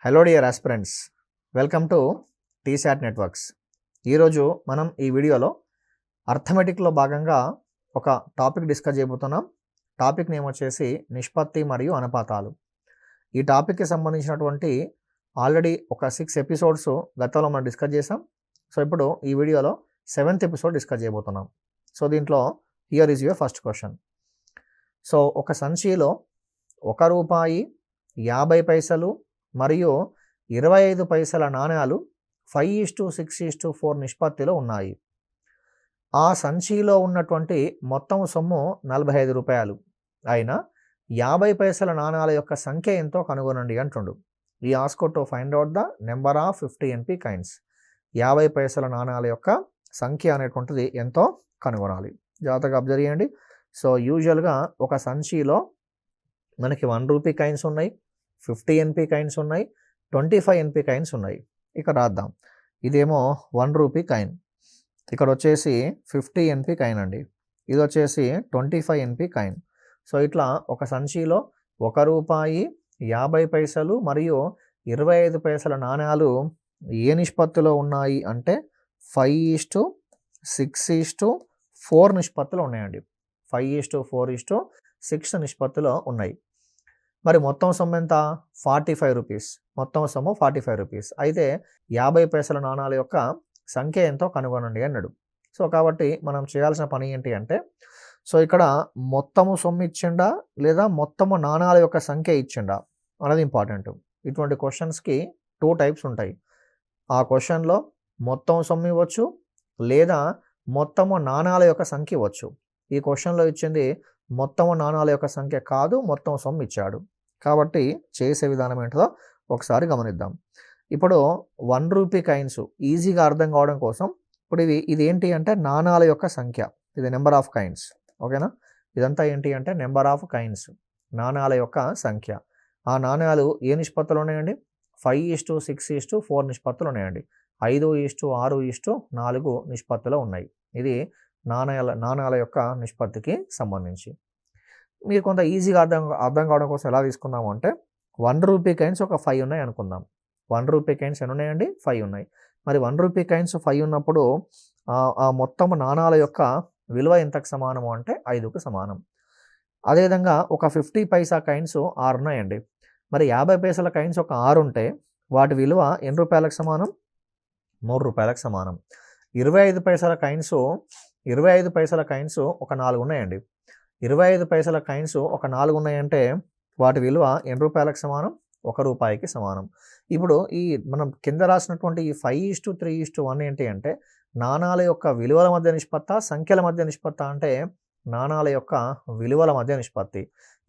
Hello dear aspirants, welcome to T-SAT networks. ఈరోజు మనం ఈ వీడియోలో అర్థమెటిక్లో భాగంగా ఒక టాపిక్ డిస్కస్ చేయబోతున్నాం. టాపిక్ నేమ్ వచ్చేసి నిష్పత్తి మరియు అనుపాతాలు. ఈ టాపిక్కి సంబంధించినటువంటి ఆల్రెడీ ఒక 6 ఎపిసోడ్స్ గతంలో మనం డిస్కస్ చేసాం. సో ఇప్పుడు ఈ వీడియోలో 7th ఎపిసోడ్ డిస్కస్ చేయబోతున్నాం. సో దీంట్లో here is your first question. So ఒక సంచిలో ₹1, 50 పైసలు మరియు 25 పైసల నాణ్యాలు 5:6:4 నిష్పత్తిలో ఉన్నాయి. ఆ సంచిలో ఉన్నటువంటి మొత్తం సొమ్ము ₹45 అయినా 50 పైసల నాణ్యాల యొక్క సంఖ్య ఎంతో కనుగొనండి అంటుండు. ఈ ask to find out the number of 50 NP coins. 50 పైసల నాణ్యాల యొక్క సంఖ్య అనేటువంటిది ఎంతో కనుగొనాలి. జాగ్రత్తగా అబ్జర్వ్ చేయండి. సో యూజువల్గా ఒక సంచిలో మనకి ₹1 కాయిన్స్ ఉన్నాయి, 50 NP కాయిన్స్ ఉన్నాయి, 25 NP కాయిన్స్ ఉన్నాయి. ఇక్కడ రాద్దాం. ఇదేమో ₹1 కాయిన్, ఇక్కడ వచ్చేసి 50 NP కాయిన్ అండి, ఇది వచ్చేసి 25 NP కాయిన్. సో ఇట్లా ఒక సంచిలో ₹1, 50 పైసలు మరియు 25 పైసల నాణ్యాలు ఏ నిష్పత్తిలో ఉన్నాయి అంటే 5:6:4 నిష్పత్తిలో ఉన్నాయండి. 5:4:6 నిష్పత్తిలో ఉన్నాయి. మరి మొత్తం సొమ్ము ఎంత? ₹45. మొత్తం సొమ్ము ₹45. అయితే 50 పైసల నాణాల యొక్క సంఖ్య ఎంతో కనుగొనండి అన్నాడు. సో కాబట్టి మనం చేయాల్సిన పని ఏంటి అంటే, సో ఇక్కడ మొత్తము సొమ్ము ఇచ్చిండా లేదా మొత్తము నాణాల యొక్క సంఖ్య ఇచ్చిండా అనేది ఇంపార్టెంట్. ఇటువంటి క్వశ్చన్స్కి 2 టైప్స్ ఉంటాయి. ఆ క్వశ్చన్లో మొత్తం సొమ్ము ఇవ్వచ్చు లేదా మొత్తము నాణాల యొక్క సంఖ్య ఇవ్వచ్చు. ఈ క్వశ్చన్లో ఇచ్చింది మొత్తము నాణాల యొక్క సంఖ్య కాదు, మొత్తం సొమ్ము ఇచ్చాడు. కాబట్టి చేసే విధానం ఏంటో ఒకసారి గమనిద్దాం. ఇప్పుడు ₹1 కాయిన్స్ ఈజీగా అర్థం కావడం కోసం ఇప్పుడు ఇది ఏంటి అంటే నాణాల యొక్క సంఖ్య, ఇది నెంబర్ ఆఫ్ కాయిన్స్. ఓకేనా? ఇదంతా ఏంటి అంటే నెంబర్ ఆఫ్ కాయిన్స్, నాణాల యొక్క సంఖ్య. ఆ నాణ్యాలు ఏ నిష్పత్తులు ఉన్నాయండి? 5:6:4 నిష్పత్తులు ఉన్నాయండి. 5:6:4 నిష్పత్తిలో ఉన్నాయి. ఇది నాణాల యొక్క నిష్పత్తికి సంబంధించి. మీరు కొంత ఈజీగా అర్థం కావడం కోసం ఎలా తీసుకుందాము అంటే ₹1 కాయిన్స్ ఒక 5 ఉన్నాయి అనుకుందాం. ₹1 కాయిన్స్ ఎన్ని ఉన్నాయండి? 5 ఉన్నాయి. మరి ₹1 కాయిన్స్ 5 ఉన్నప్పుడు ఆ మొత్తం నాణాల యొక్క విలువ ఎంతకు సమానము అంటే 5కు సమానం. అదేవిధంగా ఒక 50 పైసా కాయిన్స్ 6 ఉన్నాయండి. మరి 50 పైసల కాయిన్స్ ఒక 6 ఉంటే వాటి విలువ ఎన్ని రూపాయలకు సమానం? ₹3 సమానం. 25 పైసల కాయిన్స్ ఒక 4 ఉన్నాయండి. 25 పైసల కాయిన్స్ ఒక 4 ఉన్నాయంటే వాటి విలువ ఎన్ని రూపాయలకు సమానం? ₹1కి సమానం. ఇప్పుడు ఈ మనం కింద రాసినటువంటి ఈ 5:3:1 ఏంటి అంటే నాణాల యొక్క విలువల మధ్య నిష్పత్తి, సంఖ్యల మధ్య నిష్పత్తి అంటే నాణాల యొక్క విలువల మధ్య నిష్పత్తి.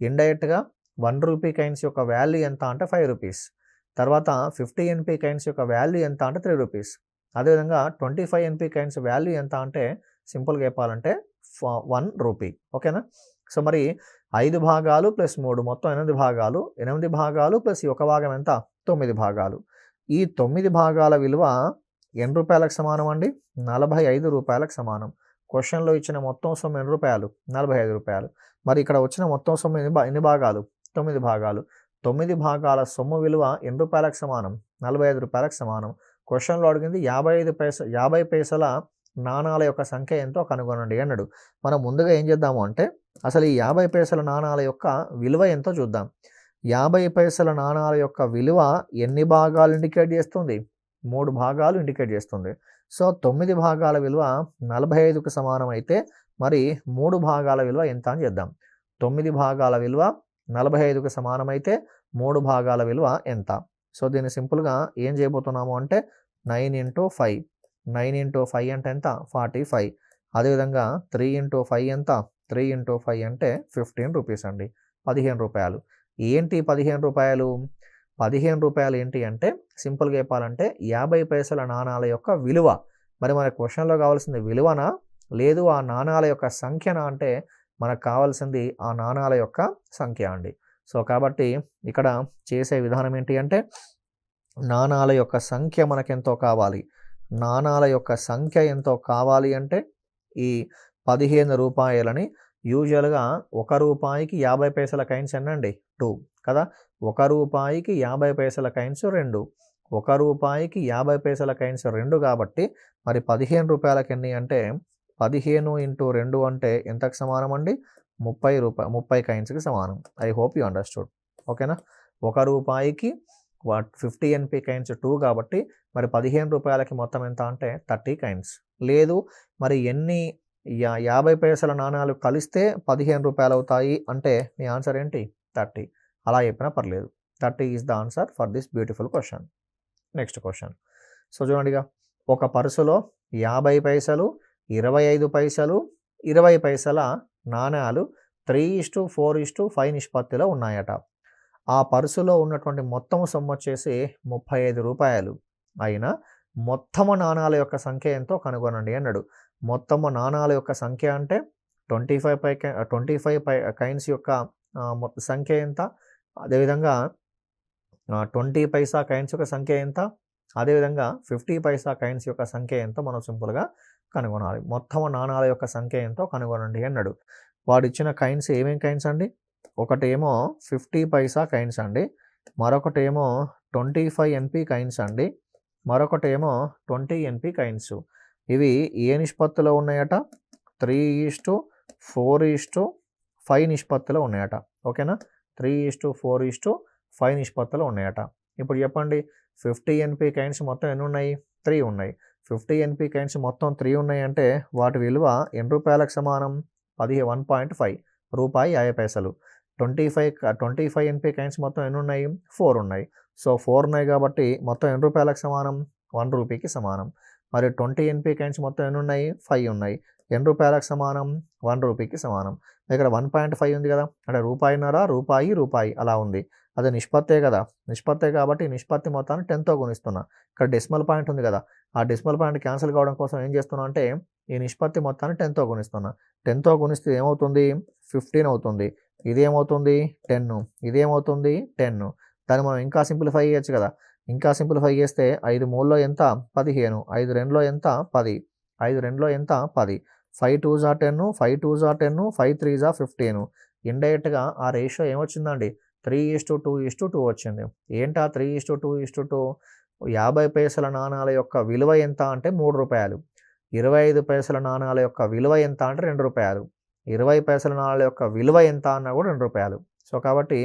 ఇండైరెక్ట్గా ₹1 కాయిన్స్ యొక్క వాల్యూ ఎంత అంటే ₹5. తర్వాత 50 NP కాయిన్స్ యొక్క వాల్యూ ఎంత అంటే ₹3. అదేవిధంగా 25 NP కాయిన్స్ వాల్యూ ఎంత అంటే సింపుల్గా చెప్పాలంటే ₹1. ఓకేనా? సో మరి 5 భాగాలు ప్లస్ 3 మొత్తం 8 భాగాలు, 8 భాగాలు ప్లస్ ఈ ఒక భాగం ఎంత? 9 భాగాలు. ఈ 9 భాగాల విలువ ఎన్ని రూపాయలకు సమానం అండి? ₹45 సమానం. క్వశ్చన్లో ఇచ్చిన మొత్తం సొమ్ము ఎన్ని రూపాయలు? ₹45. మరి ఇక్కడ వచ్చిన మొత్తం సొమ్ము ఎన్ని భాగాలు? 9 భాగాలు. 9 భాగాల సొమ్ము విలువ ఎన్ని రూపాయలకు సమానం? ₹45 సమానం. క్వశ్చన్లో అడిగింది 50 పైసల నాణాల యొక్క సంఖ్య ఎంతో కనుగొనండి అన్నాడు. మనం ముందుగా ఏం చేద్దాము అంటే అసలు ఈ 50 పైసల నాణాల యొక్క విలువ ఎంతో చూద్దాం. 50 పైసల నాణాల యొక్క విలువ ఎన్ని భాగాలు ఇండికేట్ చేస్తుంది? 3 భాగాలు ఇండికేట్ చేస్తుంది. సో 9 భాగాల విలువ 45కు సమానం అయితే మరి 3 భాగాల విలువ ఎంత అని చేద్దాం. 9 భాగాల విలువ 45కు సమానం అయితే 3 భాగాల విలువ ఎంత? సో దీన్ని సింపుల్గా ఏం చేయబోతున్నాము అంటే 9 × 5. 9 × 5 అంటే ఎంత? 45. అదేవిధంగా 3 × 5 ఎంత? 3 × 5 అంటే ₹15 అండి, ₹15. ఏంటి ₹15? ₹15 ఏంటి అంటే సింపుల్గా చెప్పాలంటే 50 పైసల నాణాల యొక్క విలువ. మరి మన క్వశ్చన్లో కావాల్సింది విలువనా లేదు ఆ నాణాల యొక్క సంఖ్యనా అంటే మనకు కావాల్సింది ఆ నాణాల యొక్క సంఖ్య అండి. సో కాబట్టి ఇక్కడ చేసే విధానం ఏంటి అంటే నాణాల యొక్క సంఖ్య మనకెంతో కావాలి. నాణాల యొక్క సంఖ్య ఎంతో కావాలి అంటే ఈ ₹15ని యూజువల్గా ₹1కి 50 పైసల కాయిన్స్ ఎన్నండి? 2. కదా. రూ. 1కి 50 కాయిన్స్ 2, రూ. 1కి 50 కాయిన్స్ 2 కాబట్టి మరి రూ. 15కి ఎన్ని అంటే 15 ఇంటూ 2 అంటే ఎంతకు సమానం అండి? 30 కాయిన్స్కి సమానం. I hope you understood. ఓకేనా. రూపాయికి 50 NP కాయిన్స్ 2 కాబట్టి మరి రూపాయలకి మొత్తం ఎంత అంటే 30 కాయిన్స్. లేదు మరి ఎన్ని 50 పైసల నాణాలు కలిస్తే రూపాయలు అవుతాయి అంటే మీ ఆన్సర్ ఏంటి? 30. అలా చెప్పినా పర్లేదు. 30 is the answer for this beautiful question. Next question. So చూడండిగా, ఒక పర్సులో 50 పైసలు, 25 పైసలు, 20 పైసల నాణాలు 3:4:5 నిష్పత్తిలో ఉన్నాయట. ఆ పర్సులో ఉన్నటువంటి మొత్తం సొమ్ము వచ్చేసి రూ. 35 అయినా మొత్తము నాణాల యొక్క సంఖ్య ఎంతో కనుగొనండి అన్నాడు. మొత్తము నాణాల యొక్క సంఖ్య అంటే 25 కాయిన్స్ యొక్క సంఖ్య ఎంత, అదేవిధంగా 20 పైసా కాయిన్స్ యొక్క సంఖ్య ఎంత, అదేవిధంగా 50 పైసా కాయిన్స్ యొక్క సంఖ్య ఎంతో మనం సింపుల్గా కనుగొనాలి. మొత్తము నాణాల యొక్క సంఖ్య ఎంతో కనుగొనండి అన్నాడు. వాడు ఇచ్చిన కాయిన్స్ ఏమేం కాయిన్స్ అండి? ఒకటేమో 50 పైసా కాయిన్స్ అండి, మరొకటేమో 25 NP కాయిన్స్ అండి, మరొకటేమో 20 NP కాయిన్స్. ఇవి ఏ నిష్పత్తిలో ఉన్నాయట? 3:4:5 నిష్పత్తిలో ఉన్నాయట. ఓకేనా. 3:4:5 నిష్పత్తిలో ఉన్నాయట. ఇప్పుడు చెప్పండి, 50 NP కాయిన్స్ మొత్తం ఎన్ని ఉన్నాయి? 3 ఉన్నాయి. 50 NP కాయిన్స్ మొత్తం 3 ఉన్నాయి అంటే వాటి విలువ ఎన్ని రూపాయలకు సమానం? 1.5 రూపాయి 50 పైసలు. 25 NP కాయిన్స్ మొత్తం ఎన్ని ఉన్నాయి? 4 ఉన్నాయి. సో 4 ఉన్నాయి కాబట్టి మొత్తం ఎన్ని రూపాయలకు సమానం? 1 రూపీకి సమానం. మరి 20 NP కాయిన్స్ మొత్తం ఎన్ని ఉన్నాయి? 5 ఉన్నాయి. ఎన్ని రూపాయలకు సమానం? 1 రూపీకి సమానం. ఇక్కడ 1.5 ఉంది కదా, అంటే రూపాయిన్నర, రూపాయి అలా ఉంది. అది నిష్పత్తే కదా. నిష్పత్తే కాబట్టి నిష్పత్తి మొత్తాన్ని 10తో గుణిస్తున్నా. ఇక్కడ డెసిమల్ పాయింట్ ఉంది కదా, ఆ డెసిమల్ పాయింట్ క్యాన్సిల్ కావడం కోసం ఏం చేస్తున్నా అంటే ఈ నిష్పత్తి మొత్తాన్ని 10తో గుణిస్తున్నా. 10తో గుణిస్తే ఏమవుతుంది? 15 అవుతుంది. ఇదేమవుతుంది? 10. ఇదేమవుతుంది? 10. దాన్ని మనం ఇంకా సింప్లిఫై చేయొచ్చు కదా. ఇంకా సింప్లిఫై చేస్తే 5 3లో ఎంత? 15. 5 2లో ఎంత? 10. 5 2లో ఎంత? 10. 5 2s are 10, 5 2s are 10, 5 3s are 15. ఇండైరెక్ట్గా ఆ రేషియో ఏమొచ్చిందండి? 3:2:2 వచ్చింది. ఏంటా 3:2:2? 50 పైసల నాణాల యొక్క విలువ ఎంత అంటే 3 రూపాయలు. 25 పైసల నాణాల యొక్క విలువ ఎంత అంటే 2 రూపాయలు. 20 పైసల నాణాల యొక్క విలువ ఎంత అన్నా కూడా 2 రూపాయలు. సో కాబట్టి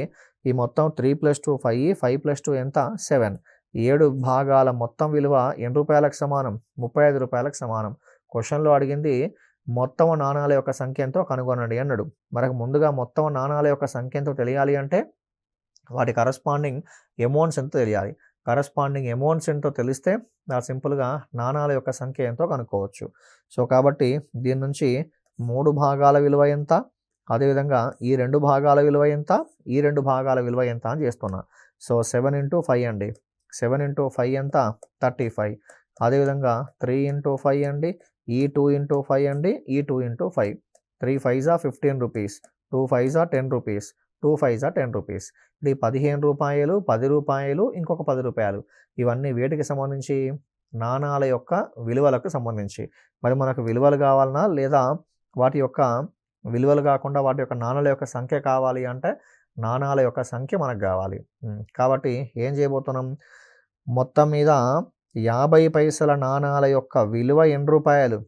ఈ మొత్తం 3 + 2 5, 5 + 2 ఎంత? 7. 7 భాగాల మొత్తం విలువ ఎన్ని రూపాయలకు సమానం? 35 రూపాయలకు సమానం. క్వశ్చన్లో అడిగింది మొత్తం నాణాల యొక్క సంఖ్య ఎంతో కనుగొనండి అన్నాడు. మనకు ముందుగా మొత్తం నాణాల యొక్క సంఖ్య ఎంతో తెలియాలి అంటే వాటి కరస్పాండింగ్ అమౌంట్స్ ఎంతో తెలియాలి. కరస్పాండింగ్ అమౌంట్స్ ఎంతో తెలిస్తే సింపుల్గా నాణాల యొక్క సంఖ్య ఎంతో కనుక్కోవచ్చు. సో కాబట్టి దీని నుంచి 3 భాగాల విలువ ఎంత, అదేవిధంగా ఈ 2 భాగాల విలువ ఎంత, ఈ 2 భాగాల విలువ ఎంత అని చేస్తున్నా. సో 7 × 5 అండి. 7 × 5 ఎంత? 35. అదేవిధంగా 3 × 5 అండి, ఈ 2 × 5 అండి, ఈ 2 × 5. 3 5s are 15 rupees, 2 5s are 10 rupees, 2 5s are 10 rupees. ఇది 15 రూపాయలు, 10 రూపాయలు, ఇంకొక 10 రూపాయలు. ఇవన్నీ వేటికి సంబంధించి? నాణాల యొక్క విలువలకు సంబంధించి. మరి మనకు విలువలు కావాలన్నా లేదా వాటి యొక్క విలువలు కాకుండా వాటి యొక్క నాణాల యొక్క సంఖ్య కావాలి అంటే నాణాల యొక్క సంఖ్య మనకు కావాలి. కాబట్టి ఏం చేయబోతున్నాం? మొత్తం మీద 50 పైసల నాణాల యొక్క విలువ ఎన్ని రూపాయలు?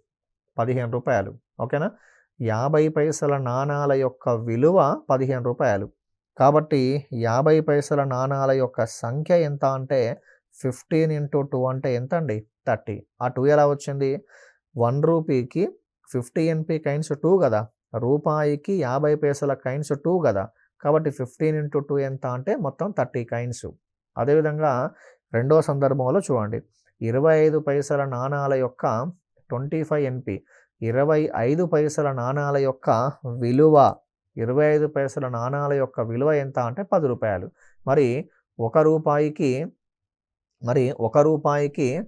15 రూపాయలు. ఓకేనా. 50 పైసల నాణాల యొక్క విలువ 15 రూపాయలు. కాబట్టి 50 పైసల నాణాల యొక్క సంఖ్య ఎంత అంటే 15 × 2 అంటే ఎంత అండి? 30. ఆ 2 ఎలా వచ్చింది? 1 రూపీకి 50 NP కాయిన్స్ 2 కదా, రూపాయికి 50 పైసల కాయిన్స్ 2 కదా, కాబట్టి 15 × 2 ఎంత అంటే మొత్తం 30 కాయిన్స్. అదేవిధంగా రెండో సందర్భంలో చూడండి, 25 పైసల నాణాల యొక్క 25 NP, 25 పైసల నాణాల యొక్క విలువ, 25 పైసల నాణాల యొక్క విలువ ఎంత అంటే 10 రూపాయలు. మరి 1 రూపాయికి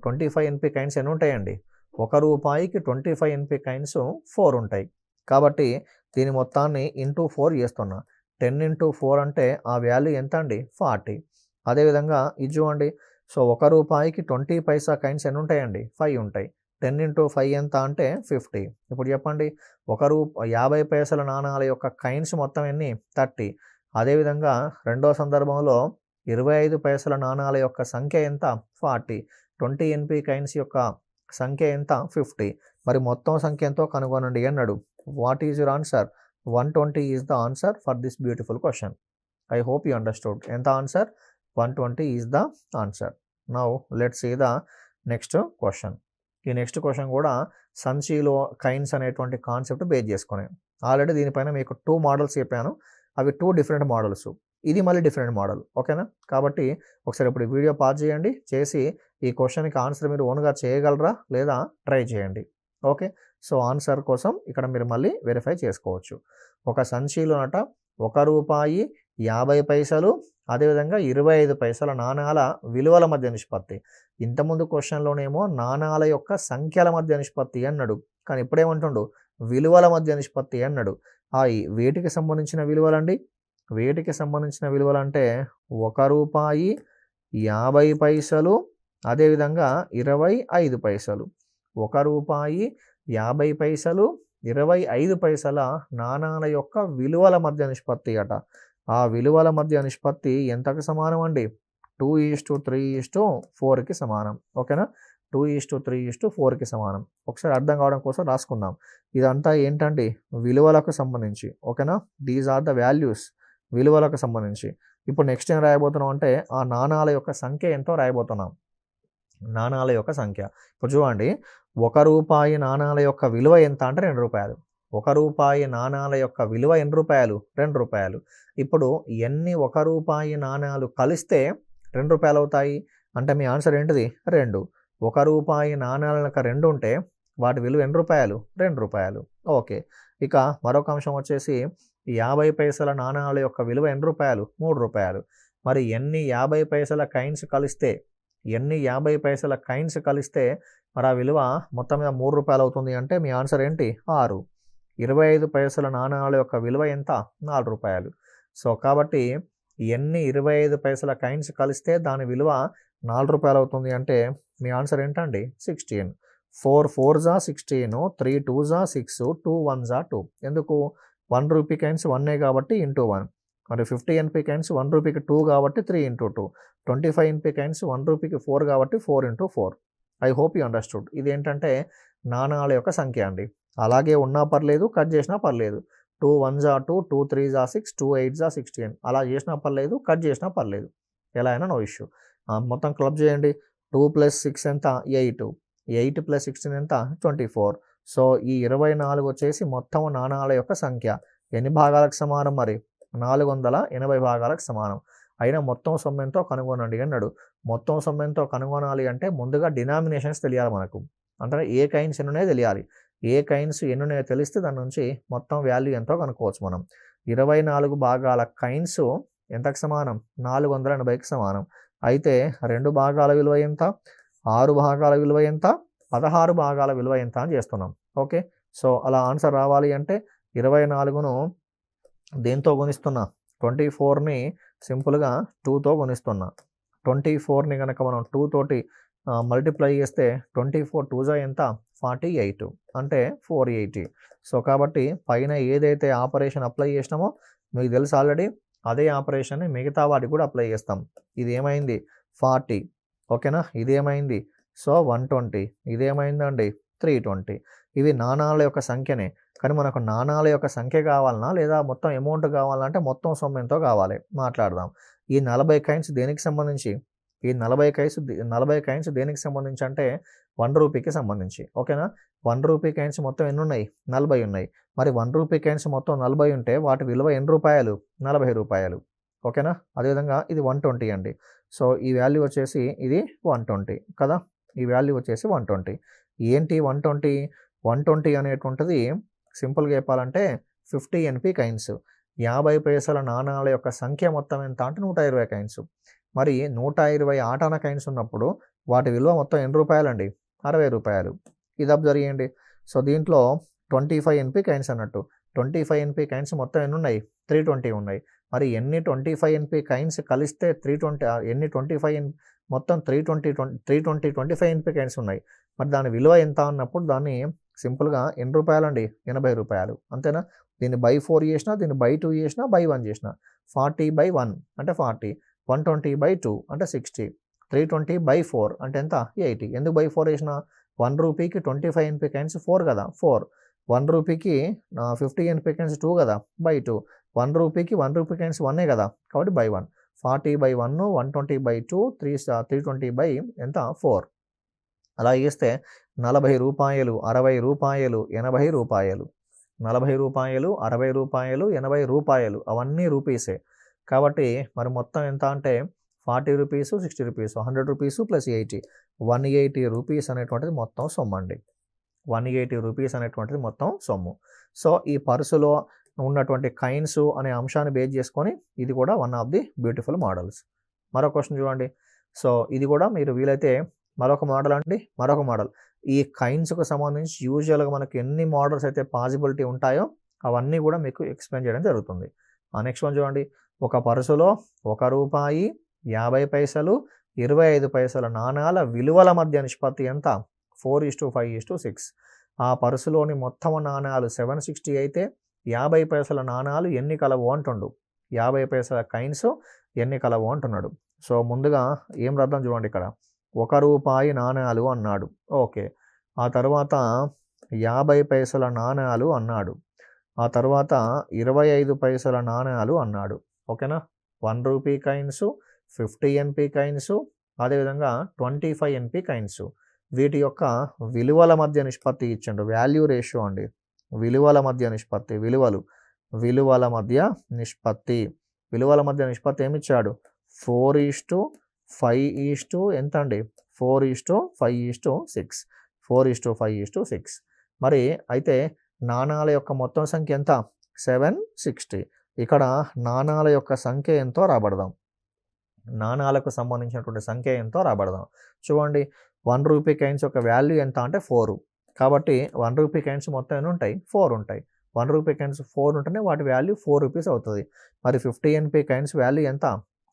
25 NP కాయిన్స్ ఎన్ని ఉంటాయండి? 1 రూపాయికి 25 NP కాయిన్స్ 4 ఉంటాయి. కాబట్టి దీని మొత్తాన్ని ఇంటూ 4 చేస్తున్నా. 10 × 4 అంటే ఆ వాల్యూ ఎంత అండి? 40. అదేవిధంగా ఇది చూడండి. సో 1 రూపాయికి 20 పైసా కాయిన్స్ ఎన్ని ఉంటాయండి? 5 ఉంటాయి. 10 × 5 ఎంత అంటే 50. ఇప్పుడు చెప్పండి, 50 పైసల నాణాల యొక్క కాయిన్స్ మొత్తం ఎన్ని? 30. అదేవిధంగా రెండో సందర్భంలో 25 పైసల నాణాల యొక్క సంఖ్య ఎంత? 40. 20 NP కాయిన్స్ యొక్క సంఖ్య ఎంత? 50. మరి మొత్తం సంఖ్య ఎంతో కనుగొనండి అన్నాడు. What is your answer? 120 is the answer for this beautiful question. I hope you understood. ఎంత answer? 120 is the answer. Now let's see the next question. ఈ నెక్స్ట్ క్వశ్చన్ కూడా సంచిలో కైన్స్ అనేటువంటి కాన్సెప్ట్ బేస్ చేసుకుని. ఆల్రెడీ దీనిపైన మీకు 2 మోడల్స్ చెప్పాను. అవి 2 డిఫరెంట్ మోడల్స్. ఇది మళ్ళీ డిఫరెంట్ మోడల్. ఓకేనా? కాబట్టి ఒకసారి ఇప్పుడు వీడియో పాజ్ చేయండి. చేసి ఈ క్వశ్చన్కి ఆన్సర్ మీరు ఓన్గా చేయగలరా లేదా ట్రై చేయండి. ఓకే. సో ఆన్సర్ కోసం ఇక్కడ మీరు మళ్ళీ వెరిఫై చేసుకోవచ్చు. ఒక సంచిలోనట ₹1.50 అదేవిధంగా 25 పైసల నాణాల విలువల మధ్య నిష్పత్తి. ఇంతకుముందు క్వశ్చన్లోనేమో నాణాల యొక్క సంఖ్యల మధ్య నిష్పత్తి అన్నాడు. కానీ ఇప్పుడేమంటుండు? విలువల మధ్య నిష్పత్తి అన్నాడు. వేటికి సంబంధించిన విలువలండి? వేటికి సంబంధించిన విలువలు అంటే ₹1.50 అదేవిధంగా 25 పైసలు. ₹1.50 25 పైసల నాణాల యొక్క విలువల మధ్య నిష్పత్తి అట. ఆ విలువల మధ్య నిష్పత్తి ఎంతకు సమానం అండి? 2:3:4కి సమానం. ఓకేనా? 2:3:4కి సమానం. ఒకసారి అర్థం కావడం కోసం రాసుకుందాం. ఇదంతా ఏంటండి? విలువలకు సంబంధించి. ఓకేనా? These are the values. విలువలకు సంబంధించి. ఇప్పుడు నెక్స్ట్ ఏం రాయబోతున్నాం అంటే ఆ నాణాల యొక్క సంఖ్య ఎంతో రాయబోతున్నాం. నాణాల యొక్క సంఖ్య. ఇప్పుడు చూడండి, ₹1 నాణాల యొక్క విలువ ఎంత అంటే ₹2. ₹1 నాణాల యొక్క విలువ ఎన్ని రూపాయలు? ₹2. ఇప్పుడు ఎన్ని ₹1 నాణాలు కలిస్తే ₹2 అవుతాయి అంటే మీ ఆన్సర్ ఏంటిది? 2. ₹1 నాణాలకు 2 ఉంటే వాటి విలువ ఎన్ని రూపాయలు? ₹2. ఓకే. ఇక మరొక అంశం వచ్చేసి 50 పైసల నాణాల యొక్క విలువ ఎన్ని రూపాయలు? ₹3. మరి ఎన్ని 50 పైసల కైన్స్ కలిస్తే మరి ఆ విలువ మొత్తం మీద ₹3 అవుతుంది అంటే మీ ఆన్సర్ ఏంటి? 6. 25 పైసల నాణాల యొక్క విలువ ఎంత? ₹4. సో కాబట్టి ఎన్ని 25 పైసల కైన్స్ కలిస్తే దాని విలువ ₹4 అవుతుంది అంటే మీ ఆన్సర్ ఏంటండి? 16. 4 4s 16, 3 2s 6, 2 1s 2. ఎందుకు? ₹1 కైన్స్ 1 కాబట్టి ఇంటూ 1. మరి 50 NP కైన్స్ ₹1కి 2 కాబట్టి 3 ఇంటూ 2. 25 NP కైన్స్ ₹1కి 4 కాబట్టి 4 into 4. I hope you understood. ఇదేంటంటే నాణాల యొక్క సంఖ్య అండి. అలాగే ఉన్నా పర్లేదు, కట్ చేసినా పర్లేదు. 2 1s 2, 2 3s 6, 2 8s 16. అలా చేసినా పర్లేదు, కట్ చేసినా పర్లేదు. ఎలా అయినా నో ఇష్యూ. మొత్తం క్లబ్ చేయండి. 2 + 6 ఎంత? 8. 8 + 16 ఎంత? 24. సో ఈ 24 వచ్చేసి మొత్తం నాణాల యొక్క సంఖ్య. ఎన్ని భాగాలకు సమానం మరి? 480 భాగాలకు సమానం. అయినా మొత్తం సొమ్ము ఎంతో కనుగొనండి అన్నాడు. మొత్తం సొమ్ము ఎంతో కనుగొనాలి అంటే ముందుగా డినామినేషన్స్ తెలియాలి మనకు. అంటే ఏ కైన్స్ ఎన్నున్నాయో తెలియాలి. ఏ కైన్స్ ఎన్నున్నాయో తెలిస్తే దాని నుంచి మొత్తం వాల్యూ ఎంతో కనుక్కోవచ్చు మనం. 24 భాగాల కైన్స్ ఎంతకు సమానం? 480కి సమానం. అయితే 2 భాగాల విలువ ఎంత? 6 భాగాల విలువ ఎంత? 16 భాగాల విలువ ఎంత అని చేస్తున్నాం. ఓకే. సో అలా ఆన్సర్ రావాలి అంటే 24ను దేంతో గుణిస్తున్నా? 24ని సింపుల్గా 2తో గుణిస్తున్నా. 24ని కనుక మనం 2 తోటి మల్టిప్లై చేస్తే 24 2s ఎంత? 48 అంటే 480. సో కాబట్టి పైన ఏదైతే ఆపరేషన్ అప్లై చేసినామో మీకు తెలుసు ఆల్రెడీ, అదే ఆపరేషన్ని మిగతా వాటికి కూడా అప్లై చేస్తాం. ఇది ఏమైంది? 40. ఓకేనా? ఇది ఏమైంది? సో 120. ఇదేమైందండి? 320. ఇవి నాణాల యొక్క సంఖ్యనే. కానీ మనకు నాణాల యొక్క సంఖ్య కావాలన్నా లేదా మొత్తం అమౌంట్ కావాలన్నా అంటే మొత్తం సొమ్ము ఎంతో కావాలి. మాట్లాడదాం. ఈ 40 కైన్స్ దేనికి సంబంధించి? ఈ 40 కైన్స్ దేనికి సంబంధించి అంటే ₹1కి సంబంధించి. ఓకేనా? ₹1 కైన్స్ మొత్తం ఎన్ని ఉన్నాయి? 40 ఉన్నాయి. మరి ₹1 కైన్స్ మొత్తం 40 ఉంటే వాటి విలువ ఎన్ని రూపాయలు? ₹40. ఓకేనా? అదేవిధంగా ఇది 120 అండి. సో ఈ వాల్యూ వచ్చేసి ఇది 120 కదా? ఈ వాల్యూ వచ్చేసి 120. ఏంటి 120? 120 అనేటువంటిది సింపుల్గా చెప్పాలంటే 50 NP కైన్స్. 50 పైసల నాణాల యొక్క సంఖ్య మొత్తం ఎంత అంటే 120 కైన్స్. మరి 120 ఆటాన కైన్స్ ఉన్నప్పుడు వాటి విలువ మొత్తం ఎన్ని రూపాయలండి? ₹60. ఇది అబ్జర్వ్ చేయండి. సో దీంట్లో 25 NP కైన్స్ అన్నట్టు. 25 NP కైన్స్ మొత్తం ఎన్ని ఉన్నాయి? 320 ఉన్నాయి. మరి ఎన్ని 25 NP కైన్స్ కలిస్తే 320 ఎన్ని 25 మొత్తం 320 NP కైన్స్ ఉన్నాయి. మరి దాని విలువ ఎంత అన్నప్పుడు దాన్ని సింపుల్గా ఎన్ని రూపాయలండి? ₹80. అంతేనా? దీన్ని బై 4 చేసినా, దీన్ని బై 2 చేసినా, బై 1 చేసినా. 40/1 అంటే 40, 120/2 అంటే 60, 320/4 అంటే ఎంత 80. ఎందుకు బై 4 వేసిన? 1 రూపీకి 25 NP కాయిన్స్ 4 కదా, 4. 1 రూపీకి 50 NP కాయిన్స్ 2 కదా, బై 2. 1 రూపీకి 1 రూపీ కాయిన్స్ 1 కదా, కాబట్టి బై 1. 40/1, 120/2, 320 ఎంత 4. అలా చేస్తే 40 రూపాయలు, 60 రూపాయలు, 80 రూపాయలు. 40 రూపాయలు, 60 రూపాయలు, 80 రూపాయలు, అవన్నీ రూపీసే. కాబట్టి మరి మొత్తం ఎంత అంటే 40 rupees, 60 rupees, 100 rupees plus 80, 180 rupees అనేటువంటిది మొత్తం సొమ్ము అండి. 180 రూపీస్ అనేటువంటిది మొత్తం సొమ్ము. సో ఈ పర్సులో ఉన్నటువంటి కైన్స్ అనే అంశాన్ని బేస్ చేసుకొని ఇది కూడా one of the beautiful models. మరో క్వశ్చన్ చూడండి. సో ఇది కూడా మీరు వీలైతే మరొక మోడల్ అండి, మరొక మోడల్. ఈ కైన్స్కు సంబంధించి యూజువల్గా మనకి ఎన్ని మోడల్స్ అయితే పాసిబిలిటీ ఉంటాయో అవన్నీ కూడా మీకు ఎక్స్ప్లెయిన్ చేయడం జరుగుతుంది. నెక్స్ట్ వన్ చూడండి. ఒక పర్సులో 1 రూపాయి, 50 పైసలు, 25 పైసల నాణాల విలువల మధ్య నిష్పత్తి ఎంత? 4:5:6. ఆ పర్సులోని మొత్తం నాణాలు 760 అయితే 50 పైసల నాణాలు ఎన్ని కలవు అంటుండు. 50 పైసల కైన్స్ ఎన్ని కలవు అంటున్నాడు. సో ముందుగా ఏం రాద్దాం చూడండి. ఇక్కడ 1 రూపాయి నాణాలు అన్నాడు, ఓకే. ఆ తర్వాత 50 పైసల నాణాలు అన్నాడు. ఆ తర్వాత 25 పైసల నాణాలు అన్నాడు, ఓకేనా. 1 రూపీ కాయిన్స్, 50 NP కాయిన్స్, అదేవిధంగా 25 NP కాయిన్స్. వీటి యొక్క విలువల మధ్య నిష్పత్తి ఇచ్చిండు. వాల్యూ రేషియో అండి, విలువల మధ్య నిష్పత్తి, విలువల మధ్య నిష్పత్తి. విలువల మధ్య నిష్పత్తి ఏమి ఇచ్చాడు? 4:5 ఎంత అండి? 4:5:6. 4:5:6. మరి అయితే నాణాల యొక్క మొత్తం సంఖ్య ఎంత? 760. ఇక్కడ నాణాల యొక్క సంఖ్య ఎంతో రాబడదాం. నాణాలకు సంబంధించినటువంటి సంఖ్య ఎంతో రాబడదాం. చూడండి, 1 రూపీ కాయిన్స్ యొక్క వాల్యూ ఎంత అంటే 4. కాబట్టి 1 రూపీ కాయిన్స్ మొత్తం ఎన్ని ఉంటాయి? 4 ఉంటాయి. 1 రూపీ కాయిన్స్ 4 ఉంటేనే వాటి వాల్యూ 4 రూపీస్ అవుతుంది. మరి 50 NP కాయిన్స్ వాల్యూ ఎంత?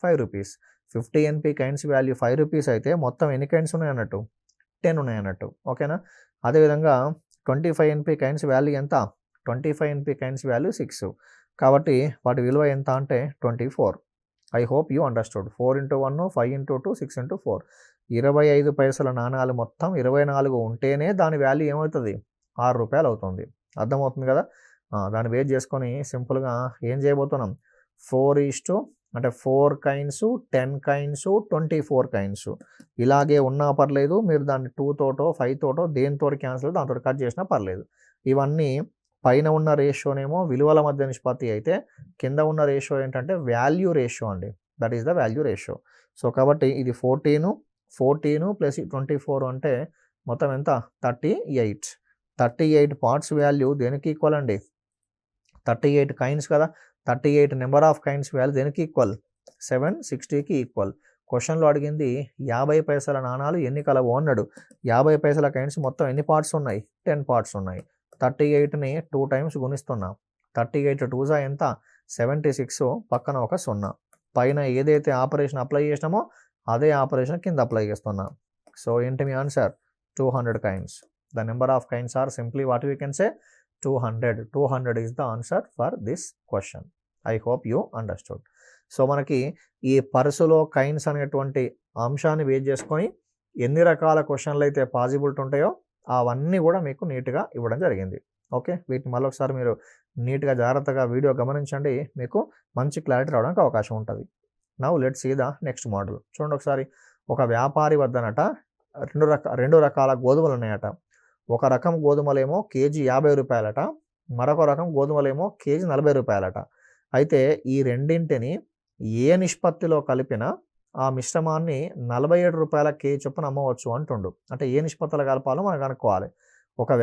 5 rupees. 50 NP coins value 5 rupees అయితే మొత్తం ఎన్ని కాయిన్స్ ఉన్నాయన్నట్టు? 10 ఉన్నాయన్నట్టు, ఓకేనా. అదేవిధంగా 25 NP కాయిన్స్ వాల్యూ ఎంత? 25 NP కాయిన్స్ వాల్యూ 6. కాబట్టి వాటి విలువ ఎంత అంటే 24. I hope you understood. 4x1, 5x2, 6x4. 25 పైసల నాణాలు మొత్తం 24 ఉంటేనే దాని వాల్యూ ఏమవుతుంది? 6 రూపాయలు అవుతుంది. అర్థమవుతుంది కదా. దాన్ని బేస్ చేసుకొని సింపుల్గా ఏం చేయబోతున్నాం? 4 కైన్స్, 10 కైన్స్, 24 కైన్స్. ఇలాగే ఉన్నా పర్లేదు, మీరు దాన్ని 2 తోటో 5 తోటో దేనితో క్యాన్సిల్ దాంతో కట్ చేసినా పర్లేదు. ఇవన్నీ పైన ఉన్న రేషియోనేమో విలువల మధ్య నిష్పత్తి అయితే కింద ఉన్న రేషియో ఏంటంటే వాల్యూ రేషియో అండి. That is the value ratio. So కాబట్టి ఇది 14 ప్లస్ 24 అంటే మొత్తం ఎంత? 38. 38 పార్ట్స్ వాల్యూ దేనికి ఈక్వల్ అండి? 38 కైన్స్ కదా. 38 నెంబర్ ఆఫ్ కైన్స్ వాల్యూ దేనికి ఈక్వల్? 760కి ఈక్వల్. క్వశ్చన్లో అడిగింది 50 పైసల నాణాలు ఎన్ని కలవు అన్నాడు. 50 పైసల కైన్స్ మొత్తం ఎన్ని పార్ట్స్ ఉన్నాయి? 10 పార్ట్స్ ఉన్నాయి. 38ని 2 టైమ్స్ గుణిస్తున్నాం. 38 2 ఎంత? 76. పక్కన ఒక 0. పైన ఏదైతే ఆపరేషన్ అప్లై చేసినామో అదే ఆపరేషన్ కింద అప్లై చేస్తున్నాం. సో ఏంటి మీ answer? 200 coins. The number of coins are simply what we can say 200. 200 is the answer for this question. I hope you understood. So మనకి ఈ పర్సులో కైన్స్ అనేటువంటి అంశాన్ని బేస్ చేసుకొని ఎన్ని రకాల క్వశ్చన్లు అయితే పాసిబిలిటీ ఉంటాయో అవన్నీ కూడా మీకు నీట్గా ఇవ్వడం జరిగింది. ఓకే, వీటిని మళ్ళొకసారి మీరు నీట్గా జాగ్రత్తగా వీడియో గమనించండి, మీకు మంచి క్లారిటీ రావడానికి అవకాశం ఉంటుంది. Now let's see the next model. చూడండి ఒకసారి. ఒక వ్యాపారి వద్దనట రెండు రకాల గోధుమలు ఉన్నాయట. ఒక రకం గోధుమలేమో కేజీ 50 రూపాయలట, మరొక రకం గోధుమలేమో కేజీ 40 రూపాయలట. అయితే ఈ రెండింటిని ఏ నిష్పత్తిలో కలిపినా ఆ మిశ్రమాన్ని 47 రూపాయల కేజీ చొప్పున అమ్మవచ్చు అంటుండు. అంటే ఏ నిష్పత్తులు కలపాలో మనం కనుక్కోవాలి. ఒక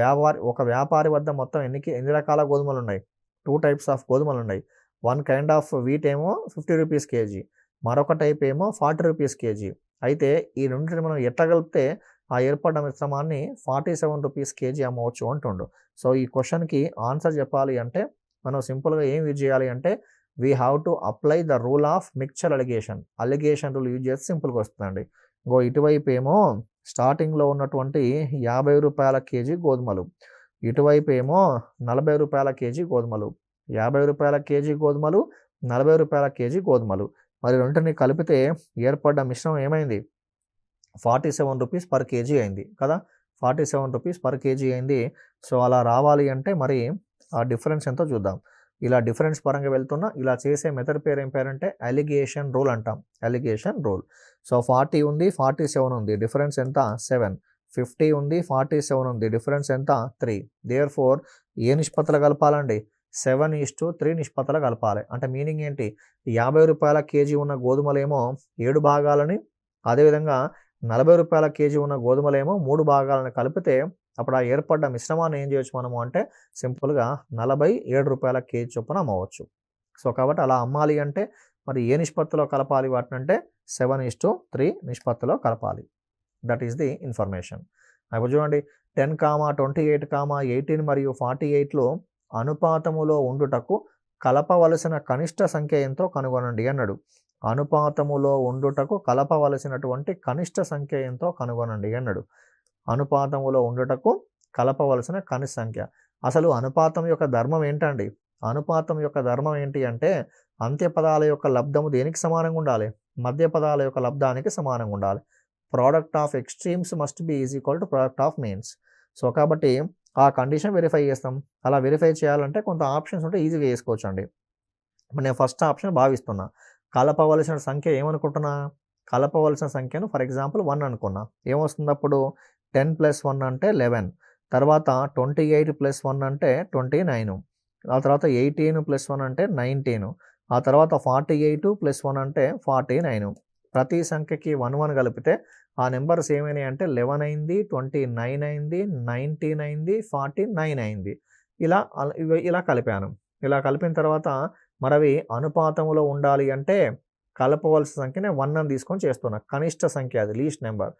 వ్యాపారి వద్ద మొత్తం ఎన్ని రకాల గోధుమలు ఉన్నాయి? 2 types ఆఫ్ గోధుమలు ఉన్నాయి. 1 kind ఆఫ్ వీట్ ఏమో 50 రూపీస్ కేజీ, మరొక టైప్ ఏమో 40 రూపీస్ కేజీ. అయితే ఈ రెండింటిని మనం ఎట్లా కలిపితే ఆ ఏర్పడ్డ మిశ్రమాన్ని 47 రూపీస్ కేజీ అమ్మవచ్చు అంటుండు. సో ఈ క్వశ్చన్కి ఆన్సర్ చెప్పాలి అంటే మనం సింపుల్గా ఏం యూజ్ చేయాలి అంటే we have to apply the rule of mixture alligation rule use చేస్తే సింపుల్గా వస్తుందండి. ఇటువైపు ఏమో స్టార్టింగ్లో ఉన్నటువంటి 50 రూపాయల కేజీ గోధుమలు, ఇటువైపు ఏమో 40 రూపాయల కేజీ గోధుమలు. రూ. 50 కేజీ గోధుమలు, రూ. 40 కేజీ గోధుమలు. మరి రెంటిని కలిపితే ఏర్పడ్డ మిశ్రమం ఏమైంది? రూ. 47 పర్ కేజీ అయింది కదా. రూ. 47 పర్ కేజీ అయింది. సో అలా రావాలి అంటే మరి ఆ డిఫరెన్స్ ఎంతో చూద్దాం. ఇలా డిఫరెన్స్ పరంగా వెళ్తున్నా ఇలా చేసే మెథడ్ పేరు ఏం పేరంటే అలిగేషన్ రూల్ అంటాం. Alligation rule. సో 40 ఉంది, 47 ఉంది, డిఫరెన్స్ ఎంత? 7. 50 ఉంది, 47 ఉంది, డిఫరెన్స్ ఎంత? 3. దేర్ఫోర్ ఏ నిష్పత్తులు కలపాలండి? 7:3 నిష్పత్తులు కలపాలి. అంటే మీనింగ్ ఏంటి? రూ. 50 కేజీ ఉన్న గోధుమలేమో 7 భాగాలని, అదేవిధంగా రూ. 40 కేజీ ఉన్న గోధుమలేమో 3 భాగాలను కలిపితే అప్పుడు ఆ ఏర్పడ్డ మిశ్రమాన్ని ఏం చేయొచ్చు మనము అంటే సింపుల్గా రూ. 47 కేజీ చొప్పున అమ్మవచ్చు. సో కాబట్టి అలా అమ్మాలి అంటే మరి ఏ నిష్పత్తిలో కలపాలి వాటినంటే 7:3 నిష్పత్తిలో కలపాలి. That is the information. ఇప్పుడు చూడండి 10, 28, 18 మరియు 48లో అనుపాతములో ఉండుటకు కలపవలసిన కనిష్ట సంఖ్య ఎంతో కనుగొనండి అన్నాడు. అనుపాతములో ఉండుటకు కలపవలసినటువంటి కనిష్ట సంఖ్య ఎంతో కనుగొనండి అన్నాడు. అనుపాతములో ఉండుటకు కలపవలసిన కనిష్ట సంఖ్య. అసలు అనుపాతం యొక్క ధర్మం ఏంటండి? అనుపాతం యొక్క ధర్మం ఏంటి అంటే అంత్య పదాల యొక్క లబ్ధము దేనికి సమానంగా ఉండాలి? మధ్య పదాల యొక్క లబ్ధానికి సమానంగా ఉండాలి. Product of extremes must be is equal to product of means. So కాబట్టి ఆ కండిషన్ వెరిఫై చేస్తాం. అలా వెరిఫై చేయాలంటే కొంత ఆప్షన్స్ ఉంటే ఈజీగా చేసుకోవచ్చు అండి. ఇప్పుడు నేను ఫస్ట్ ఆప్షన్ భావిస్తున్నా. కలపవలసిన సంఖ్య ఏమనుకుంటున్నా? కలపవలసిన సంఖ్యను ఫర్ ఎగ్జాంపుల్ 1 అనుకున్నా. ఏమొస్తుంది అప్పుడు? 10 + 1 అంటే 11. తర్వాత 28 + 1 అంటే 29. ఆ తర్వాత 18 + 1 అంటే 19. ఆ తర్వాత 48 + 1 అంటే 49. ప్రతి సంఖ్యకి 1 1 కలిపితే ఆ నెంబర్స్ ఏమైనాయి అంటే 11 అయింది, 29 అయింది, 19 అయింది, 49 అయింది. ఇలా కలిపాను. ఇలా కలిపిన తర్వాత మరవి అనుపాతములో ఉండాలి అంటే కలపవలసిన సంఖ్యనే 1 అని తీసుకొని చేస్తున్నా. కనిష్ట సంఖ్య అది, లీస్ట్ నెంబర్.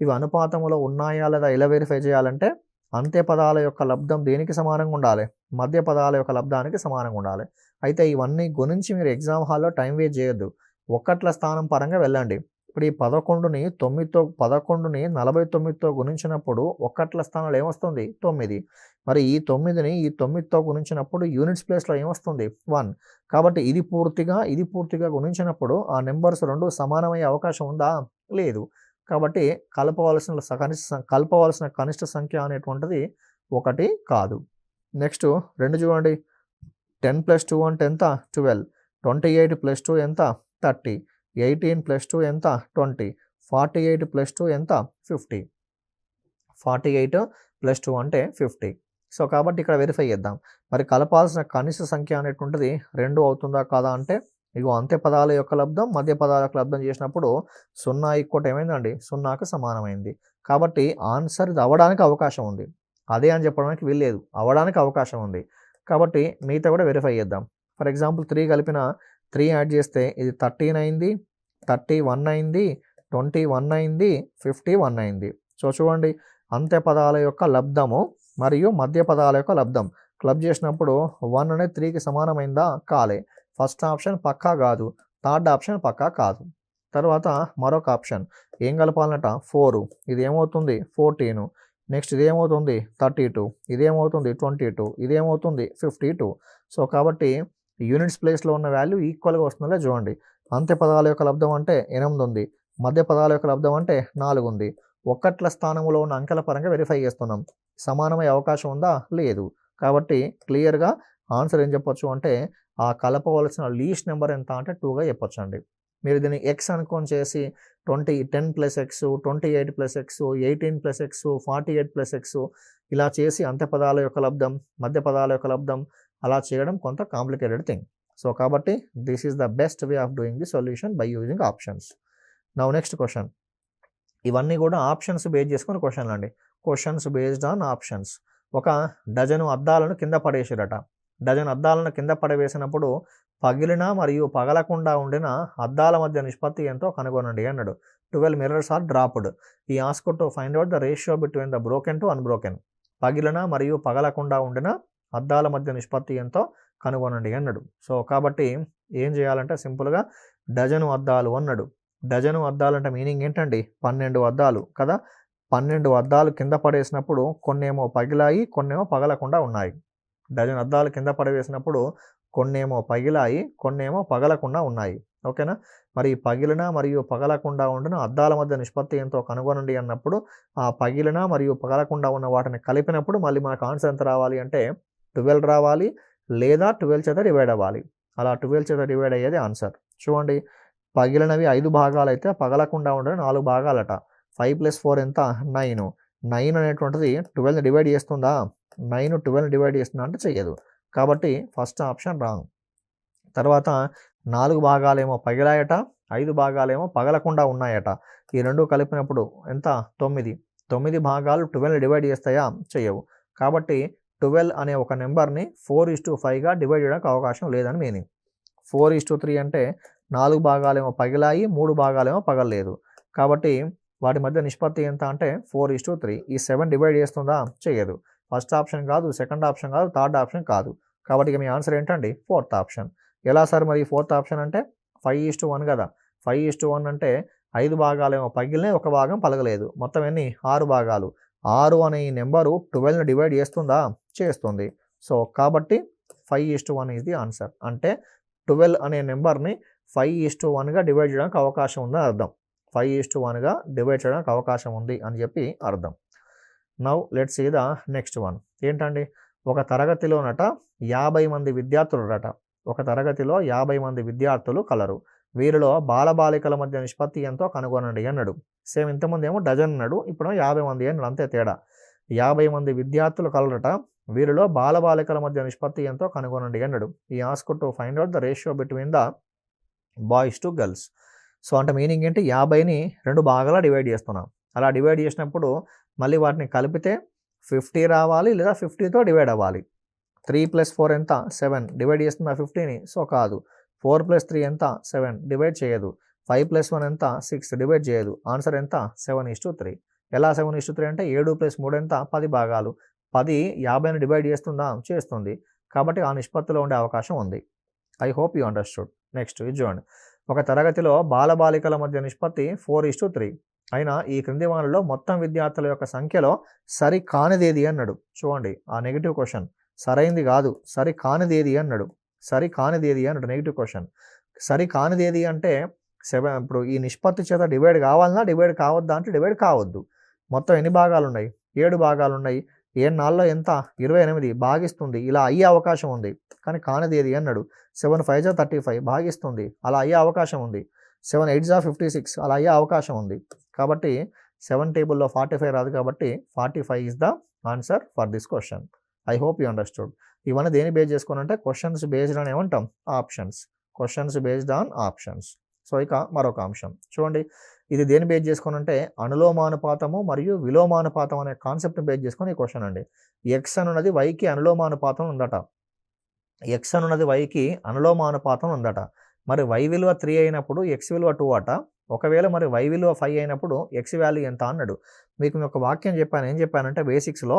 ఇవి అనుపాతములో ఉన్నాయా లేదా ఎలా వెరిఫై చేయాలంటే అంత్య పదాల యొక్క లబ్ధం దేనికి సమానంగా ఉండాలి? మధ్య పదాల యొక్క లబ్ధానికి సమానంగా ఉండాలి. అయితే ఇవన్నీ గురించి మీరు ఎగ్జామ్ హాల్లో టైం వేస్ట్ చేయొద్దు. ఒక్కట్ల స్థానం పరంగా వెళ్ళండి. ఇప్పుడు ఈ 11ని 49తో గుణించినప్పుడు ఒక్కట్ల స్థానంలో ఏమొస్తుంది? 9. మరి ఈ 9ని ఈ 9తో గుణించినప్పుడు యూనిట్స్ ప్లేస్లో ఏమొస్తుంది? 1. కాబట్టి ఇది పూర్తిగా గుణించినప్పుడు ఆ నెంబర్స్ రెండు సమానమయ్యే అవకాశం ఉందా? లేదు. కాబట్టి కలపవలసిన కనిష్ట సంఖ్య అనేటువంటిది 1 కాదు. నెక్స్ట్ 2 చూడండి. 10 + 2 అంటే ఎంత? 12. 28 + 2 ఎంత? 30. 18 + 2 ఎంత? 20. 48 + 2 ఎంత? 50. 48 + 2 అంటే 50. సో కాబట్టి ఇక్కడ వెరిఫై చేద్దాం. మరి కలపాల్సిన కనిష్ట సంఖ్య అనేటువంటిది 2 అవుతుందా కాదా అంటే ఇగో అంత్య పదాల యొక్క లబ్ధం, మధ్య పదాల యొక్క లబ్ధం చేసినప్పుడు 0 = ఏమైందండి? 0కి సమానమైంది. కాబట్టి ఆన్సర్ ఇది అవ్వడానికి అవకాశం ఉంది. అదే అని చెప్పడానికి వీల్లేదు. అవ్వడానికి అవకాశం ఉంది. కాబట్టి మిగతా కూడా వెరిఫై చేద్దాం. ఫర్ ఎగ్జాంపుల్ 3 కలిపిన 3 యాడ్ చేస్తే ఇది 13 అయింది, 31 అయింది, 21 అయింది, 51 అయింది. సో చూడండి అంత్య పదాల యొక్క లబ్ధము మరియు మధ్య పదాల యొక్క లబ్ధం క్లబ్ చేసినప్పుడు 1 అనేది 3కి సమానమైందా? కాలే. ఫస్ట్ ఆప్షన్ పక్కా కాదు. థర్డ్ ఆప్షన్ పక్కా కాదు. తర్వాత మరొక ఆప్షన్ ఏం కలపాలన్నట? 4. ఇది ఏమవుతుంది? 14. నెక్స్ట్ ఇదేమవుతుంది? 32. ఇదేమవుతుంది? 22. ఇదేమవుతుంది? 52. సో కాబట్టి యూనిట్స్ ప్లేస్లో ఉన్న వాల్యూ ఈక్వల్గా వస్తుందో చూడండి. అంత్య పదాల యొక్క లబ్ధం అంటే 8 ఉంది. మధ్య పదాల యొక్క లబ్ధం అంటే 4 ఉంది. ఒక్కట్ల స్థానంలో ఉన్న అంకెల పరంగా వెరిఫై చేస్తున్నాం. సమానమయ్యే అవకాశం ఉందా? లేదు. కాబట్టి క్లియర్గా ఆన్సర్ ఏం చెప్పొచ్చు అంటే ఆ కలపవలసిన లీస్ట్ నెంబర్ ఎంత అంటే 2గా చెప్పొచ్చు అండి. మీరు దీన్ని x అనుకొని చేసి 10 + x, 28 + x, 18 + x, 48 + x ఇలా చేసి అంత్య పదాల యొక్క లబ్ధం, మధ్య పదాల యొక్క లబ్ధం అలా చేయడం కొంత కాంప్లికేటెడ్ థింగ్. సో కాబట్టి this is the best way of doing the solution by using options. Now next question. ఇవన్నీ కూడా ఆప్షన్స్ బేస్ చేసుకుని క్వశ్చన్లు అండి. Questions based on options. ఒక డజను అద్దాలను కింద పడేసిరట. డజన్ అద్దాలను కింద పడవేసినప్పుడు పగిలిన మరియు పగలకుండా ఉండిన అద్దాల మధ్య నిష్పత్తి ఎంతో కనుగొనండి అన్నాడు. 12 మిర్రర్స్ ఆర్ డ్రాప్డ్. ఈ ask to find out the ratio between the broken to unbroken. పగిలిన మరియు పగలకుండా ఉండిన అద్దాల మధ్య నిష్పత్తి ఎంతో కనుగొనండి అన్నాడు. సో కాబట్టి ఏం చేయాలంటే సింపుల్గా డజను అద్దాలు అన్నాడు. డజను అద్దాలు అంటే మీనింగ్ ఏంటండి? 12 అద్దాలు కదా. 12 అద్దాలు కింద పడేసినప్పుడు కొన్నేమో పగిలాయి, కొన్నేమో పగలకుండా ఉన్నాయి. డజన్ అద్దాలు కింద పడవేసినప్పుడు కొన్నేమో పగిలాయి, కొన్నేమో పగలకుండా ఉన్నాయి. ఓకేనా? మరి పగిలిన మరియు పగలకుండా ఉండిన అద్దాల మధ్య నిష్పత్తి ఎంతో కనుగొనండి అన్నప్పుడు ఆ పగిలిన మరియు పగలకుండా ఉన్న వాటిని కలిపినప్పుడు మళ్ళీ మనకు ఆన్సర్ ఎంత రావాలి అంటే 12 రావాలి, లేదా 12 చేత డివైడ్ అవ్వాలి. అలా 12 చేత డివైడ్ అయ్యేది ఆన్సర్. చూడండి, పగిలినవి 5 భాగాలైతే పగలకుండా ఉండడం 4 భాగాలట. 5 + 4 ఎంత? 9. 9 అనేటువంటిది 12ని డివైడ్ చేస్తుందా? 9 12ని డివైడ్ చేస్తుందా అంటే చెయ్యదు. కాబట్టి ఫస్ట్ ఆప్షన్ రాంగ్. తర్వాత 4 భాగాలేమో పగిలాయట, 5 భాగాలేమో పగలకుండా ఉన్నాయట. ఈ రెండు కలిపినప్పుడు ఎంత? 9. 9 భాగాలు 12ని డివైడ్ చేస్తాయా? చెయ్యవు. కాబట్టి 12 అనే ఒక నెంబర్ని 4:5గా డివైడ్ చేయడానికి అవకాశం లేదని మీనింగ్. 4:3 అంటే 4 భాగాలేమో పగిలాయి, 3 భాగాలేమో పగలలేదు. కాబట్టి వాటి మధ్య నిష్పత్తి ఎంత అంటే 4:3. ఈ 7 డివైడ్ చేస్తుందా? చెయ్యదు. ఫస్ట్ ఆప్షన్ కాదు, సెకండ్ ఆప్షన్ కాదు, థర్డ్ ఆప్షన్ కాదు. కాబట్టి ఇక మీ ఆన్సర్ ఏంటండి? Fourth option. ఎలా సార్ మరి ఫోర్త్ ఆప్షన్ అంటే 5:1 కదా. 5:1 అంటే 5 భాగాలేమో పగిలినాయి, ఒక భాగం పలగలేదు. మొత్తం ఎన్ని? 6 భాగాలు. 6 అనే ఈ నెంబరు 12ని డివైడ్ చేస్తుందా? చేస్తుంది. సో కాబట్టి 5:1 ఈజ్ ది ఆన్సర్. అంటే 12 అనే నెంబర్ని 5:1గా డివైడ్ చేయడానికి అవకాశం ఉందని అర్థం. 5:1గా డివైడ్ చేయడానికి అవకాశం ఉంది అని చెప్పి అర్థం. Now let's see the next one. ఏంటండి? ఒక తరగతిలోనట 50 మంది విద్యార్థులట. ఒక తరగతిలో 50 మంది విద్యార్థులు కలరు. వీరిలో బాలబాలికల మధ్య నిష్పత్తి ఎంతో కనుగొనండి అన్నాడు. సేమ్ ఇంతకుముందు ఏమో డజన్ అన్నాడు, ఇప్పుడు 50 మంది అన్నాడు, అంతే తేడా. 50 మంది విద్యార్థులు కలరట. వీరిలో బాలబాలికల మధ్య నిష్పత్తి ఎంతో కనుగొనండి అన్నాడు. ఈ ask to find out the ratio between the boys to girls. So అంటే మీనింగ్ ఏంటి? 50ని 2 భాగాలా డివైడ్ చేస్తున్నాం. అలా డివైడ్ చేసినప్పుడు మళ్ళీ వాటిని కలిపితే 50 రావాలి, లేదా 50తో డివైడ్ అవ్వాలి. 3 + 4 ఎంత? 7. డివైడ్ చేస్తుందా 50ని? సో కాదు. 4 + 3 ఎంత? 7. డివైడ్ చేయదు. 5 + 1 ఎంత? 6. డివైడ్ చేయదు. ఆన్సర్ ఎంత? 7:3. ఎలా 7:3 అంటే 7 + 3 ఎంత? 10 భాగాలు. 10 50ని డివైడ్ చేస్తుందా? చేస్తుంది. కాబట్టి ఆ నిష్పత్తిలో ఉండే అవకాశం ఉంది. I hope you understood. Next ఇది చూడండి. ఒక తరగతిలో బాలబాలికల మధ్య నిష్పత్తి 4:3. అయినా ఈ క్రింది వానిలో మొత్తం విద్యార్థుల యొక్క సంఖ్యలో సరి కానిదేది అన్నాడు. చూడండి, ఆ నెగిటివ్ క్వశ్చన్. సరైంది కాదు, సరి కానిదేది అన్నాడు. సరి కానిదేది అన్నాడు నెగిటివ్ క్వశ్చన్. సరి కానిదేది అంటే 7. ఇప్పుడు ఈ నిష్పత్తి చేత డివైడ్ కావాలన్నా డివైడ్ కావద్దా అంటే డివైడ్ కావద్దు. మొత్తం ఎన్ని భాగాలు ఉన్నాయి? 7 భాగాలు ఉన్నాయి. 7 4 ఎంత? 28 భాగిస్తుంది. ఇలా అయ్యే అవకాశం ఉంది. కానీ కానిదేది అన్నాడు. 7 5 35 భాగిస్తుంది. అలా అయ్యే అవకాశం ఉంది. 7 8 56 అలా అయ్యే అవకాశం ఉంది. కాబట్టి 7 టేబుల్లో 45 రాదు. కాబట్టి 45 is the answer for this question. I hope you understood. ఇవన్నీ దేని బేస్ చేసుకుని అంటే క్వశ్చన్స్ బేస్డ్ అని ఏమంటాం? Options. Questions based on options. So ఇక మరొక అంశం చూడండి. ఇది దేని బేస్ చేసుకుని అంటే అనులోమానుపాతము మరియు విలోమానుపాతం అనే కాన్సెప్ట్ బేస్ చేసుకొని ఈ క్వశ్చన్ అండి. ఎక్స్ అనున్నది వైకి అనులోమానుపాతం ఉందట. ఎక్స్ అనున్నది వైకి అనులోమానుపాతం ఉందట. మరి వై విలువ 3 అయినప్పుడు ఎక్స్ విలువ 2 అట. ఒకవేళ మరి వై విలువ 5 అయినప్పుడు ఎక్స్ వాల్యూ ఎంత అన్నాడు. మీకు ఒక వాక్యం చెప్పాను. ఏం చెప్పానంటే బేసిక్స్లో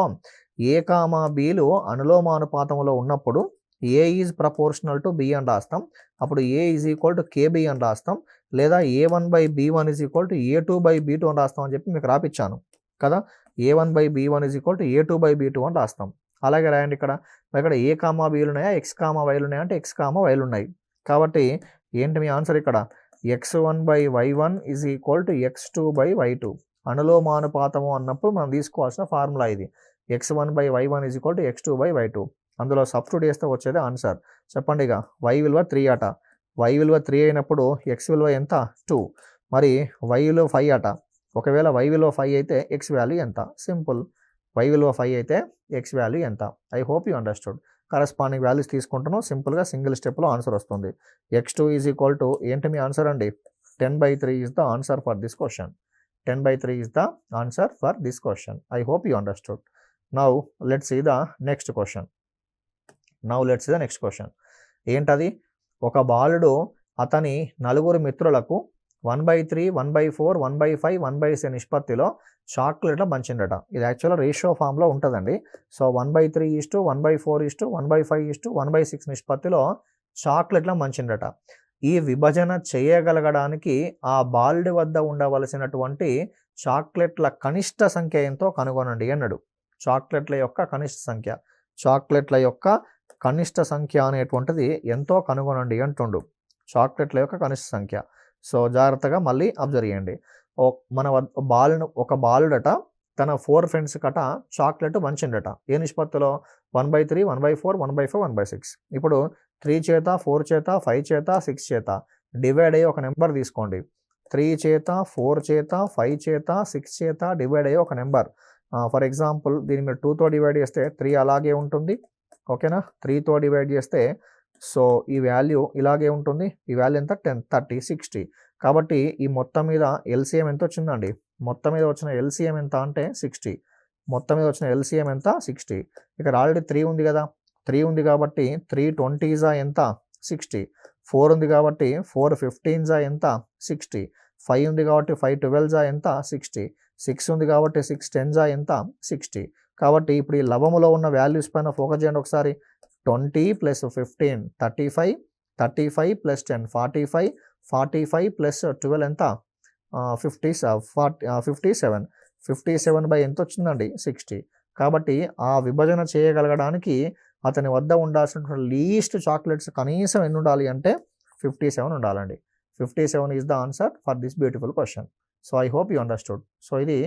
ఏ కామా బీలు అనులోమానుపాతంలో ఉన్నప్పుడు ఏ ఈజ్ ప్రపోర్షనల్ టు బి అని రాస్తాం. అప్పుడు ఏ ఈజ్ ఈక్వల్ టు కేబి అని రాస్తాం. లేదా A1/B1 is equal to A2/B2 అని రాస్తాం అని చెప్పి మీకు రాపిచ్చాను కదా. A1/B1 is equal to A2/B2 అని రాస్తాం. అలాగే రాయండి ఇక్కడ. ఇక్కడ ఏ కామా బీలు ఉన్నాయా, ఎక్స్ కామా వైలు ఉన్నాయా అంటే ఎక్స్ కామా వైలు ఉన్నాయి. కాబట్టి ఏంటి మీ ఆన్సర్ ఇక్కడ? x1/y1 is equal to x2/y2. అనులోమానుపాతము అన్నప్పుడు మనం తీసుకోవాల్సిన ఫార్ములా ఇది. x1/y1 is equal to x2/y2. అందులో సబ్స్టిట్యూట్ చేస్తే వచ్చేది ఆన్సర్. చెప్పండి ఇక. y విలువ 3 అట. y విలువ 3 అయినప్పుడు x విలువ ఎంత? 2. మరి y విలువ 5 అట. ఒకవేళ y విలువ 5 అయితే x వాల్యూ ఎంత? సింపుల్. y విలువ 5 అయితే x వాల్యూ ఎంత? I hope you understood. Corresponding values తీసుకుంటున్నాం. సింపుల్గా సింగిల్ స్టెప్లో ఆన్సర్ వస్తుంది. x2 ఈజ్ ఈక్వల్ టు ఏంటి మీ ఆన్సర్ అండి? 10/3 is the answer for this question. 10/3 is the answer for this question. I hope you understood. Now let's see the next question. ఏంటది? ఒక బాలుడు అతని 4 మిత్రులకు 1/3, 1/4, 1/5, 1/6 నిష్పత్తిలో చాక్లెట్లు పంచిండట. ఇది యాక్చువల్గా రేషియో ఫామ్లో ఉంటుందండి. సో 1/3 1/4 1/5 1/6 నిష్పత్తిలో చాక్లెట్ల పంచిండట. ఈ విభజన చేయగలగడానికి ఆ బాలుడి వద్ద ఉండవలసినటువంటి చాక్లెట్ల కనిష్ట సంఖ్య ఎంతో కనుగొనండి అన్నాడు. చాక్లెట్ల యొక్క కనిష్ట సంఖ్య. చాక్లెట్ల యొక్క కనిష్ట సంఖ్య అనేటువంటిది ఎంతో కనుగొనండి అంటుండు. చాక్లెట్ల యొక్క కనిష్ట సంఖ్య. సో జాగ్రత్తగా మళ్ళీ అబ్జర్వ్ చేయండి. మన ఒక బాలుడట తన 4 ఫ్రెండ్స్ కట చాక్లెట్ పంచిండట. ఏ నిష్పత్తిలో? 1/3, 1/4, 1/5, 1/6. ఇప్పుడు 3 చేత, 4 చేత, 5 చేత, 6 చేత డివైడ్ అయ్యి ఒక నెంబర్ తీసుకోండి. 3 చేత, 4 చేత, 5 చేత, 6 చేత డివైడ్ అయ్యి ఒక నెంబర్. ఫర్ ఎగ్జాంపుల్ దీన్ని మీరు 2తో డివైడ్ చేస్తే 3 అలాగే ఉంటుంది. ఓకేనా? 3తో డివైడ్ చేస్తే సో ఈ వాల్యూ ఇలాగే ఉంటుంది. ఈ వాల్యూ ఎంత? 10, 30, 60. కాబట్టి ఈ మొత్తం మీద ఎల్సిఎం ఎంత వచ్చిందండి? మొత్తం మీద వచ్చిన ఎల్సిఎం ఎంత అంటే 60. మొత్తం మీద వచ్చిన ఎల్సిఎం ఎంత? 60. ఇక్కడ ఆల్రెడీ 3 ఉంది కదా, 3 ఉంది కాబట్టి 3 20s ఎంత? 60. 4 ఉంది కాబట్టి 4 15s ఎంత? 60. 5 ఉంది కాబట్టి 5 12s ఎంత? 60. 6 ఉంది కాబట్టి 6 10s ఎంత? 60. కాబట్టి ఇప్పుడు ఈ లవములో ఉన్న వాల్యూస్ పైన ఫోకస్ చేయండి ఒకసారి. 20 + 15 35, 35 + 10 45, 45 + 12 ఎంత? 57. 57 బై ఎంత వచ్చిందండి? 60. కాబట్టి ఆ విభజన చేయగలగడానికి అతని వద్ద ఉండాల్సినటువంటి లీస్ట్ చాక్లెట్స్ కనీసం ఎన్ని ఉండాలి అంటే 57 ఉండాలండి. 57 is the answer for this beautiful question. So I hope you understood. So ఇది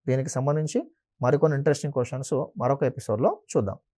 దీనికి సంబంధించి మరికొన్ని ఇంట్రెస్టింగ్ క్వశ్చన్స్ మరొక ఎపిసోడ్లో చూద్దాం.